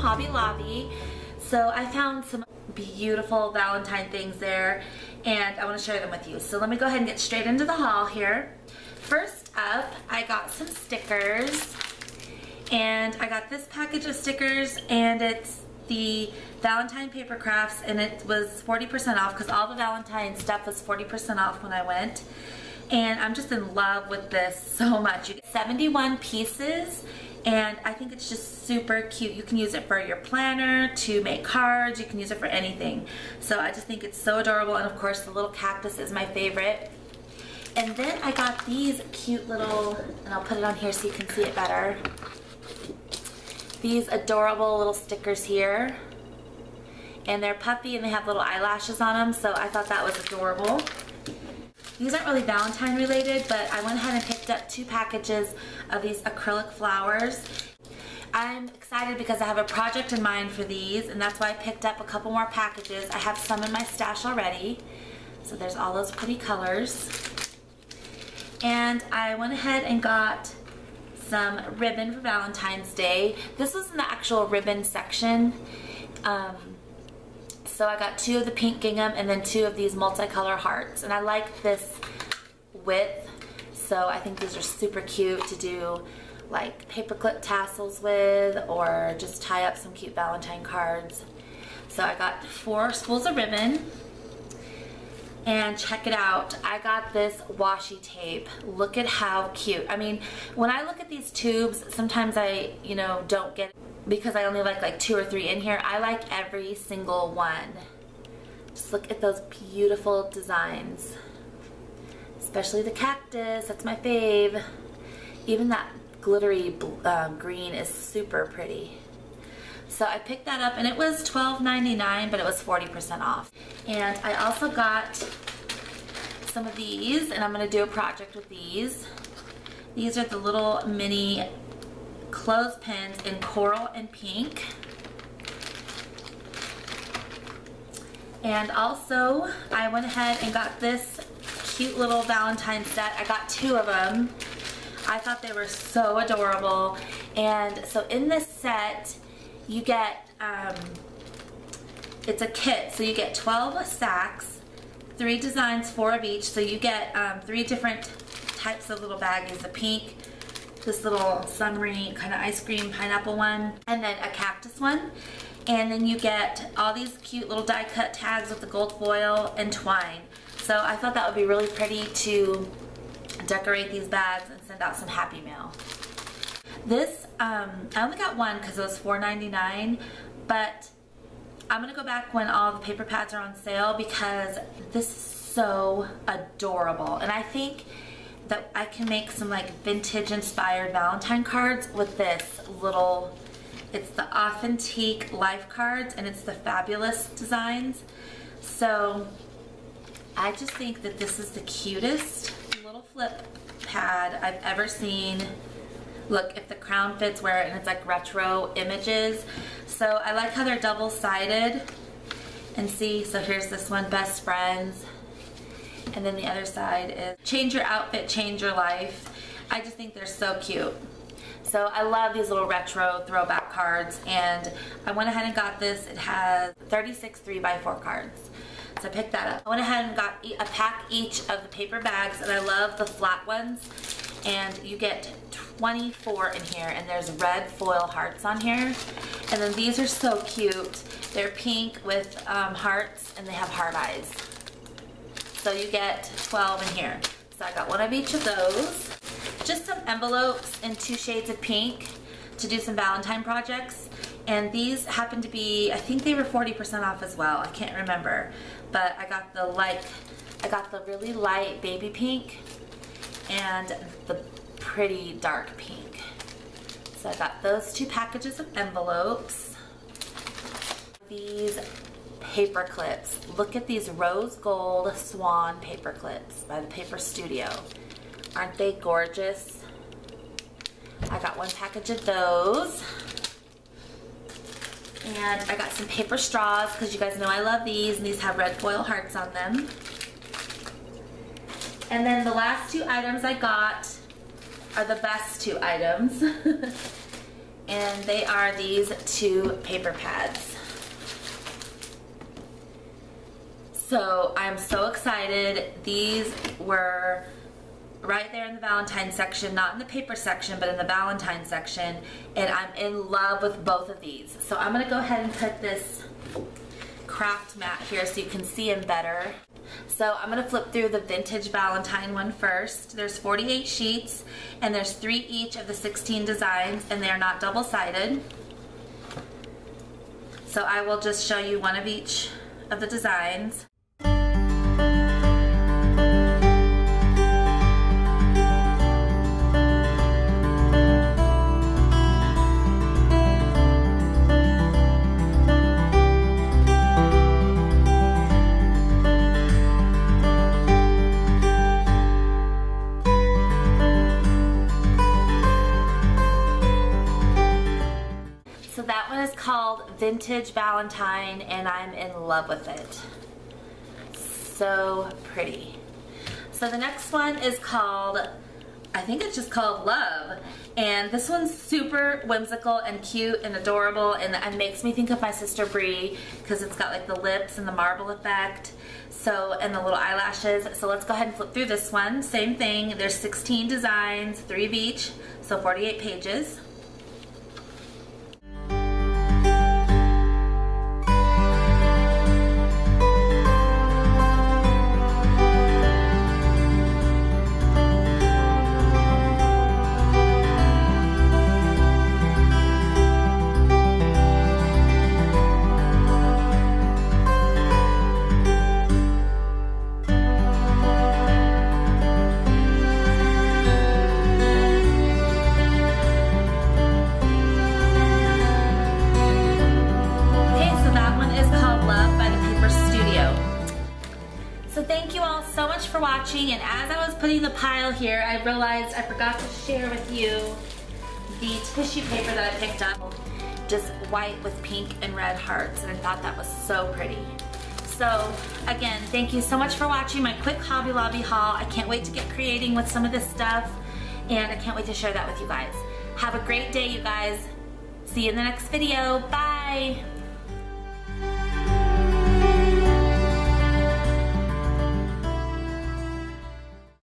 Hobby Lobby. So I found some beautiful Valentine things there, and I want to share them with you. So let me go ahead and get straight into the haul here. First up, I got some stickers, and I got this package of stickers, and it's the Valentine paper crafts, and it was 40% off because all the Valentine stuff was 40% off when I went. And I'm just in love with this so much. You get 71 pieces, and I think it's just super cute. You can use it for your planner, to make cards, you can use it for anything. So I just think it's so adorable, and of course the little cactus is my favorite. And then I got these cute little, and I'll put it on here so you can see it better. These adorable little stickers here. And they're puffy and they have little eyelashes on them, so I thought that was adorable. These aren't really Valentine related, but I went ahead and picked up 2 packages of these acrylic flowers. I'm excited because I have a project in mind for these, and that's why I picked up a couple more packages. I have some in my stash already. So there's all those pretty colors. And I went ahead and got some ribbon for Valentine's Day. This was in the actual ribbon section. So I got 2 of the pink gingham and then 2 of these multicolor hearts. And I like this width, so I think these are super cute to do like paperclip tassels with, or just tie up some cute Valentine cards. So I got 4 spools of ribbon. And check it out, I got this washi tape. Look at how cute. I mean, when I look at these tubes, sometimes I, don't get it because I only like 2 or 3 in here. I like every single one. Just look at those beautiful designs. Especially the cactus, that's my fave. Even that glittery green is super pretty. So I picked that up, and it was $12.99, but it was 40% off. And I also got some of these, and I'm going to do a project with these. These are the little mini clothespins in coral and pink. And also, I went ahead and got this cute little Valentine set. I got 2 of them. I thought they were so adorable. And so in this set, you get, it's a kit, so you get 12 sacks, 3 designs, 4 of each, so you get 3 different types of little baggies. The pink, this little summery kind of ice cream pineapple one, and then a cactus one. And then you get all these cute little die cut tags with the gold foil and twine. So I thought that would be really pretty to decorate these bags and send out some happy mail. This, I only got one because it was $4.99, but I'm going to go back when all the paper pads are on sale because this is so adorable. And I think that I can make some like vintage inspired Valentine cards with this little, it's the Authentique Life cards, and it's the Fabulous designs. So I just think that this is the cutest little flip pad I've ever seen. Look, if the crown fits, wear it, and it's like retro images. So I like how they're double-sided. And see, so here's this one, Best Friends. And then the other side is Change Your Outfit, Change Your Life. I just think they're so cute. So I love these little retro throwback cards, and I went ahead and got this. It has 36 3x4 cards. So I picked that up. I went ahead and got a pack each of the paper bags, and I love the flat ones. And you get 24 in here, and there's red foil hearts on here. And then these are so cute. They're pink with hearts, and they have heart eyes. So you get 12 in here. So I got one of each of those. Just some envelopes in 2 shades of pink to do some Valentine projects. And these happen to be, I think they were 40% off as well. I can't remember. But I got the really light baby pink and the pretty dark pink. So I got those 2 packages of envelopes. These paper clips. Look at these rose gold swan paper clips by the Paper Studio. Aren't they gorgeous? I got 1 package of those. And I got some paper straws because you guys know I love these, and these have red foil hearts on them. And then the last 2 items I got are the best 2 items. and they are these 2 paper pads. So I'm so excited. These were right there in the Valentine section, not in the paper section, but in the Valentine section, and I'm in love with both of these. So I'm gonna go ahead and put this craft mat here so you can see them better. So I'm gonna flip through the vintage Valentine one first. There's 48 sheets, and there's 3 each of the 16 designs, and they're not double-sided. So I will just show you one of each of the designs. So that one is called Vintage Valentine, and I'm in love with it. So pretty. So the next one is called, I think it's just called Love. And this one's super whimsical and cute and adorable, and it makes me think of my sister Brie because it's got like the lips and the marble effect. So, and the little eyelashes. So let's go ahead and flip through this one. Same thing. There's 16 designs, 3 of each, so 48 pages. So thank you all so much for watching, and as I was putting the pile here, I realized I forgot to share with you the tissue paper that I picked up. Just white with pink and red hearts, and I thought that was so pretty. So again, thank you so much for watching my quick Hobby Lobby haul. I can't wait to get creating with some of this stuff, and I can't wait to share that with you guys. Have a great day, you guys. See you in the next video. Bye.